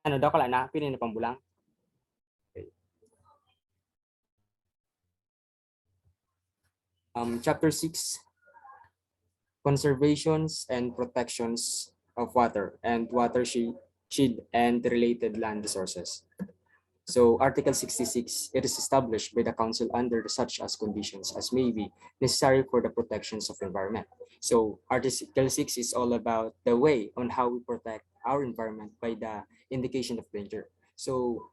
Ano daw kala na pinin na pambulang. Okay. Chapter 6, conservations and protections of water and watershed and related land resources. So Article 66, it is established by the Council under such as conditions as may be necessary for the protections of the environment. So Article 6 is all about the way on how we protect our environment by the indication of danger. So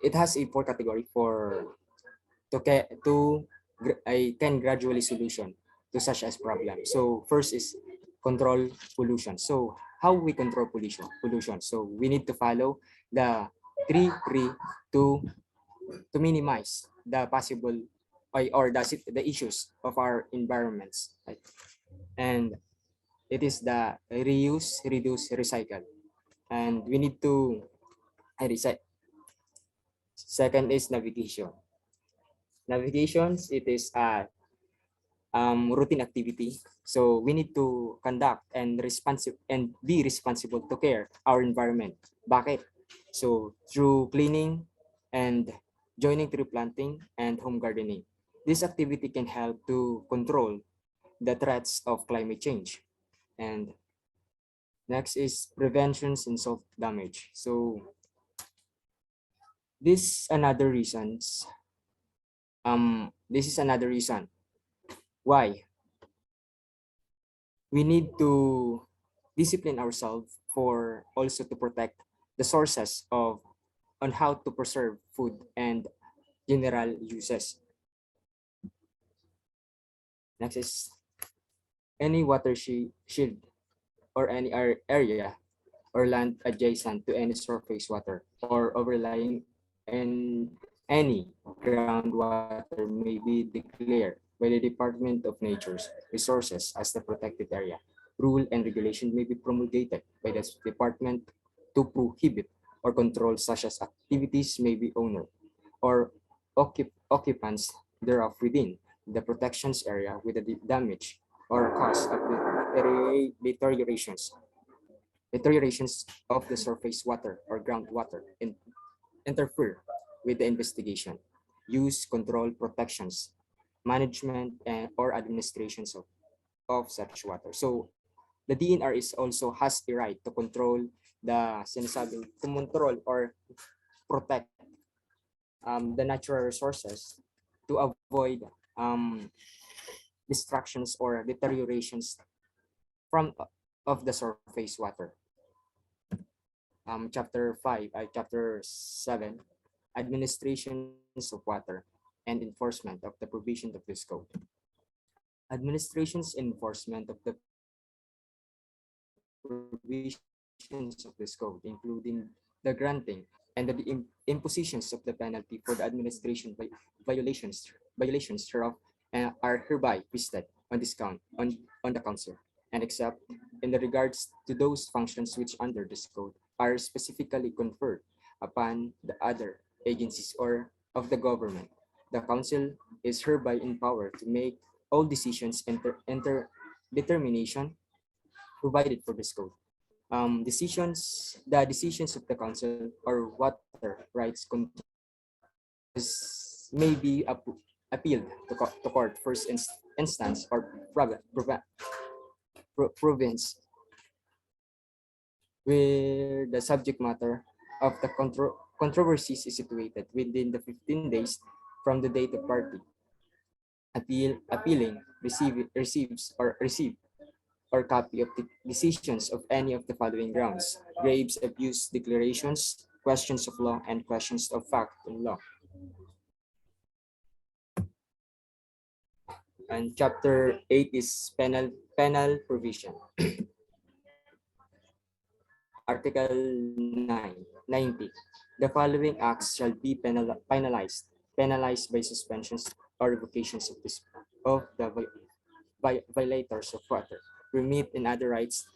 it has a four category for to I can gradually solution to such as problem. So first is control pollution. So how we control pollution. So we need to follow the 3 to minimize the possible or the issues of our environments. Right? And it is the reuse, reduce, recycle. And we need to recycle. Second is navigation. Navigations, it is a routine activity. So we need to conduct and be responsible to care our environment. Bakit? So through cleaning and joining tree planting and home gardening. This activity can help to control the threats of climate change. And next is preventions and self damage. So this is another reason why we need to discipline ourselves for also to protect the sources of on how to preserve food and general uses. Next is any watershed or any area or land adjacent to any surface water or overlying and any groundwater may be declared by the Department of Nature's Resources as the protected area. Rule and regulation may be promulgated by the department to prohibit or control such as activities may be owner or occupants thereof within the protections area with the damage or cause of the deteriorations of the surface water or groundwater interfere with the investigation, use, control, protections, management, and or administrations of such water. So the DNR is also has the right to control the sinasabing to control or protect the natural resources to avoid destructions or deteriorations from of the surface water. Chapter 7, administrations of water and enforcement of the provision of this code. Administrations and enforcement of the provisions of this code, including the granting and the impositions of the penalty for the administration by violations thereof are hereby visited on on the council, and except in the regards to those functions which under this code are specifically conferred upon the other agencies or of the government. The council is hereby empowered to make all decisions enter determination provided for this code. The decisions of the council or water rights may be appealed to court first instance or province where the subject matter of the controversies is situated within the 15 days from the date of party appealing receive or copy of the decisions of any of the following grounds: graves, abuse, declarations, questions of law, and questions of fact in law. And chapter 8 is penal provision. Article 90. The following acts shall be penalized by suspensions or revocations of the violators of water, remit and other rights,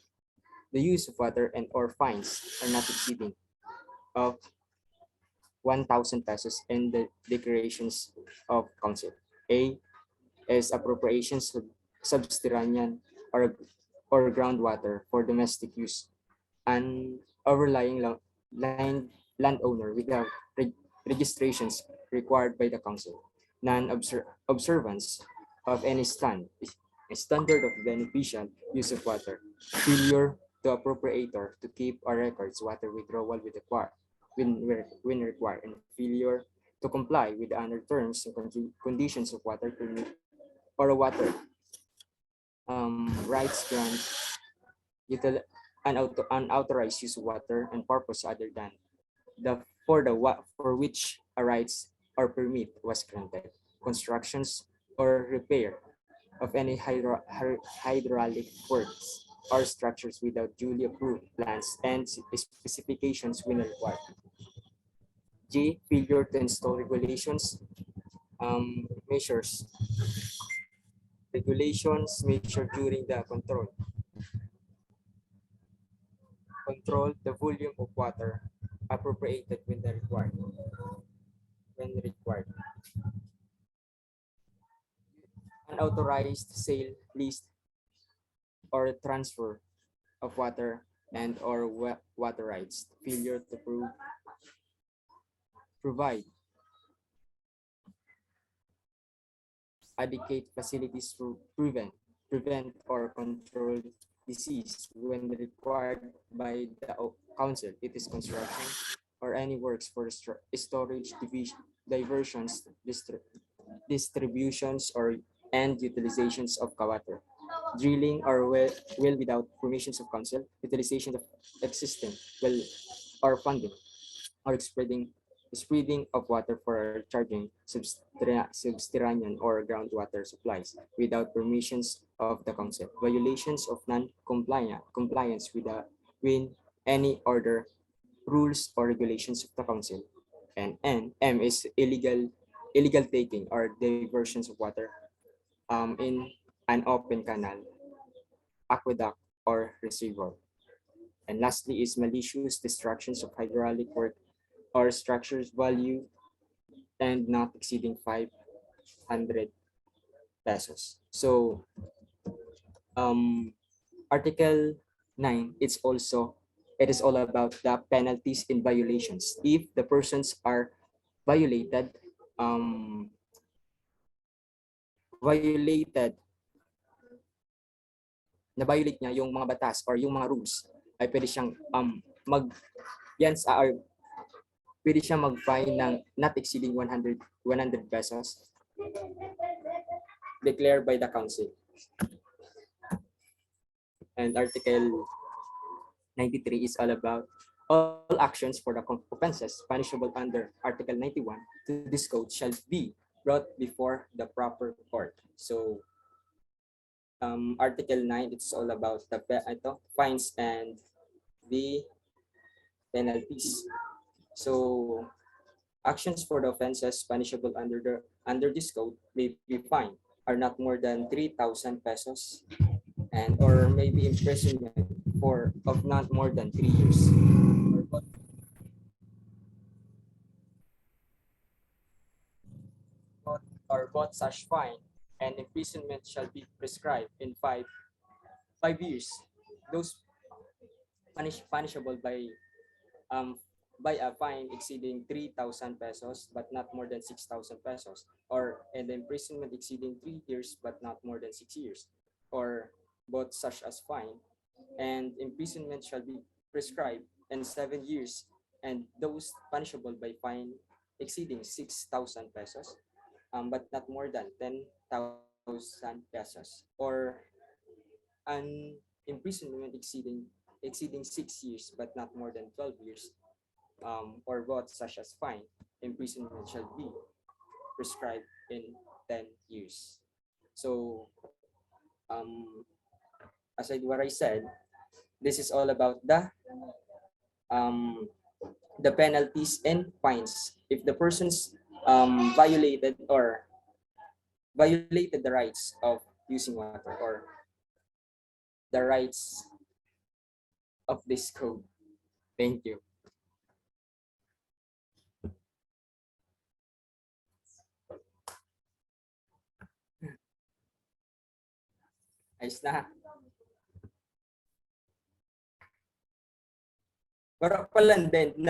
the use of water and or fines are not exceeding of 1,000 pesos in the declarations of council. A is appropriations subterranean or groundwater for domestic use overlying landowner without registrations required by the council, non-observance of any standard of beneficial use of water, failure to appropriator to keep or records water withdrawal with when required, and failure to comply with the under terms and conditions of water permit or water rights grant unauthorized use of water and purpose other than for which a rights or permit was granted, constructions or repair of any hydraulic works or structures without duly approved plans and specifications when required. G. Failure to install measures measured during the control the volume of water appropriated when required. Unauthorized sale, lease, or transfer of water and or water rights. Failure to provide adequate facilities to prevent or control disease when required by the council. It is construction or any works for storage, diversions, distributions, or and utilizations of water. Drilling or well without permissions of council, utilization of existing well or funding, or spreading of water for charging subterranean or groundwater supplies without permissions of the council. Violations of compliance with any order, rules, or regulations of the council. And M is illegal taking or diversions of water in an open canal, aqueduct, or reservoir. And lastly is malicious destructions of hydraulic work or structures value and not exceeding 500 pesos. So Article 9, it is all about the penalties in violations. If the persons are violated, violated na-violate niya yung mga batas or yung mga rules, ay pwede siyang mag yan sa pwede siyang mag-fine ng not exceeding 100 pesos declared by the council. And Article 93 is all about all actions for the offenses punishable under Article 91 to this code shall be brought before the proper court. So Article 9, it's all about the fines and the penalties. So actions for the offenses punishable under this code may be fined are not more than 3,000 pesos and or maybe imprisonment of not more than 3 years. Or both such fine and imprisonment shall be prescribed in 5 years. Those punishable by a fine exceeding 3,000 pesos but not more than 6,000 pesos, or and imprisonment exceeding 3 years but not more than 6 years, or both such as fine and imprisonment shall be prescribed in 7 years, and those punishable by fine exceeding 6,000 pesos but not more than 10,000 pesos, or an imprisonment exceeding 6 years but not more than 12 years, or both such as fine, imprisonment shall be prescribed in 10 years. So, as what I said, this is all about the penalties and fines if the persons violated the rights of using water or the rights of this code. Thank you. Ayos na. Wala pa lang din